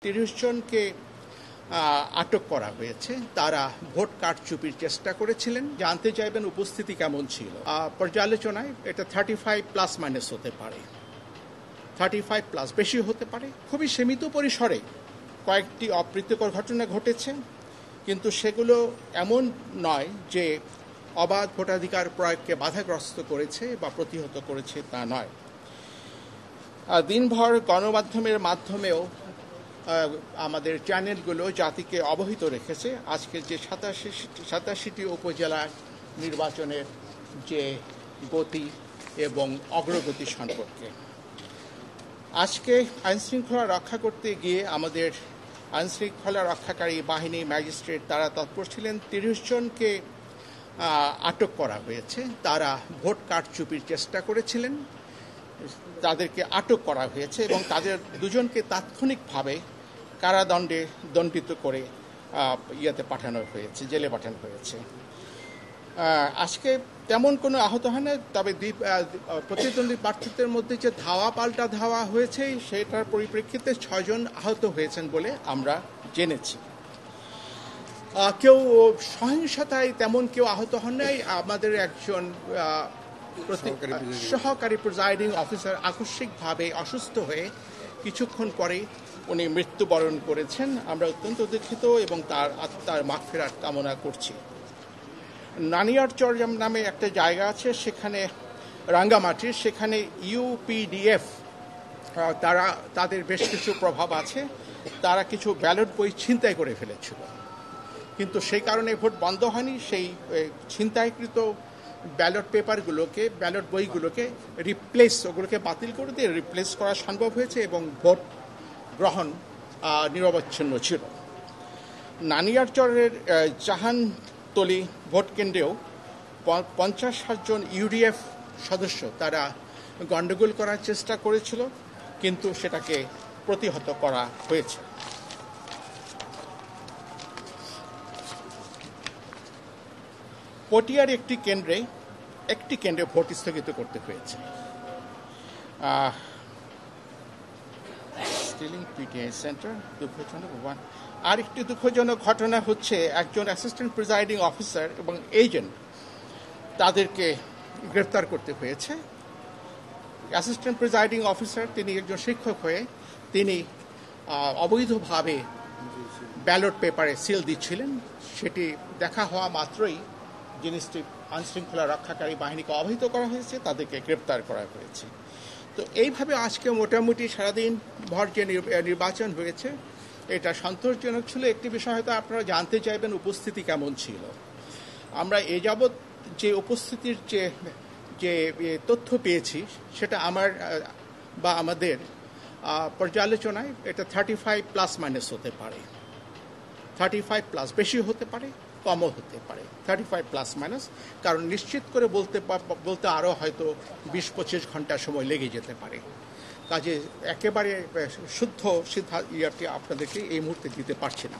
30 জনকে আটক করা হয়েছে। তারা ভোট কারচুপির চেষ্টা করেছিলেন। জানতে চাইবেন উপস্থিতি কেমন ছিল। পর্যালোচনায় এটা 35 প্লাস মাইনাস হতে পারে, 35 প্লাস, বেশি হতে পারে। খুবই সীমিত পরিসরে কয়েকটি অপ্রীতিকর ঘটনা ঘটেছে, কিন্তু সেগুলো এমন নয় যে অবাধ ভোটাধিকার প্রয়োগকে বাধাগ্রস্ত করেছে বা প্রতিহত করেছে, তা নয়। দিনভর গণমাধ্যমের মাধ্যমেও আমাদের চ্যানেলগুলো জাতিকে অবহিত রেখেছে আজকের যে 87টি উপজেলা নির্বাচনের যে গতি এবং অগ্রগতি সম্পর্কে। আজকে আইনশৃঙ্খলা রক্ষা করতে গিয়ে আমাদের আইনশৃঙ্খলা রক্ষাকারী বাহিনী, ম্যাজিস্ট্রেট তারা তৎপর ছিলেন। 30 জনকে আটক করা হয়েছে। তারা ভোট কারচুপির চেষ্টা করেছিলেন, তাদেরকে আটক করা হয়েছে এবং তাদের দুজনকে তাৎক্ষণিকভাবে কারাদণ্ডে দণ্ডিত করে পাঠানো হয়েছে, জেলে পাঠানো হয়েছে। আজকে তেমন কোনো আহত হয় না, তবে প্রতিদ্বন্দ্বী প্রার্থীদের মধ্যে যে ধাওয়া পাল্টা ধাওয়া হয়েছে সেটার পরিপ্রেক্ষিতে 6 জন আহত হয়েছেন বলে আমরা জেনেছি। কেউ সহিংসতায় তেমন কেউ আহত হন নাই। আমাদের একজন সহকারী প্রিজাইডিং অফিসার আকস্মিকভাবে অসুস্থ হয়ে কিছুক্ষণ পরে উনি মৃত্যুবরণ করেছেন। আমরা অত্যন্ত দুঃখিত এবং তার আত্মার মাগফিরাত কামনা করছি। নানিয়ারচর নামে একটা জায়গা আছে, সেখানে রাঙ্গামাটির, সেখানে ইউপিডিএফ তাদের বেশ কিছু প্রভাব আছে। তারা কিছু ব্যালট বই ছিনতাই করে ফেলেছিল, কিন্তু সেই কারণে ভোট বন্ধ হয়নি। সেই ছিনতাইকৃত ব্যালট পেপারগুলোকে, ব্যালট বইগুলোকে ওগুলোকে বাতিল করে দিয়ে রিপ্লেস করা সম্ভব হয়েছে এবং ভোট গ্রহণ নিরবচ্ছিন্ন ছিল। নানিয়ারচরের জাহানতলি ভোট কেন্দ্রেও 50-60 জন ইউডিএফ সদস্য তারা গণ্ডগোল করার চেষ্টা করেছিল, কিন্তু সেটাকে প্রতিহত করা হয়েছে। পটিয়ার একটি কেন্দ্রে ভোট স্থগিত করতে হয়েছে। আরেকটি দুঃখজনক ঘটনা হচ্ছে একজন অ্যাসিস্ট্যান্ট প্রিজাইডিং অফিসার এবং এজেন্ট তাদেরকে গ্রেফতার করতে হয়েছে। অ্যাসিস্ট্যান্ট প্রিজাইডিং অফিসার তিনি একজন শিক্ষক হয়ে তিনি অবৈধভাবে ব্যালট পেপারে সিল দিচ্ছিলেন। সেটি দেখা হওয়া মাত্রই জিনিসটি আইনশৃঙ্খলা রক্ষাকারী বাহিনীকে অবহিত করা হয়েছে, তাদেরকে গ্রেপ্তার করা হয়েছে। তো এইভাবে আজকে মোটামুটি সারাদিন ভর যে নির্বাচন হয়েছে এটা সন্তোষজনক ছিল। একটি বিষয় হয়তো আপনারা জানতে চাইবেন উপস্থিতি কেমন ছিল। আমরা এ যাবৎ যে উপস্থিতির যে তথ্য পেয়েছি সেটা আমাদের পর্যালোচনায় এটা 35 প্লাস মাইনাস হতে পারে, 35 প্লাস, বেশি হতে পারে, কমও হতে পারে, 35 প্লাস মাইনাস। কারণ নিশ্চিত করে বলতে আরও হয়তো 20-25 ঘন্টা সময় লেগে যেতে পারে। কাজে একেবারে শুদ্ধ সিদ্ধান্ত আপনাদেরকে এই মুহূর্তে দিতে পারছি না।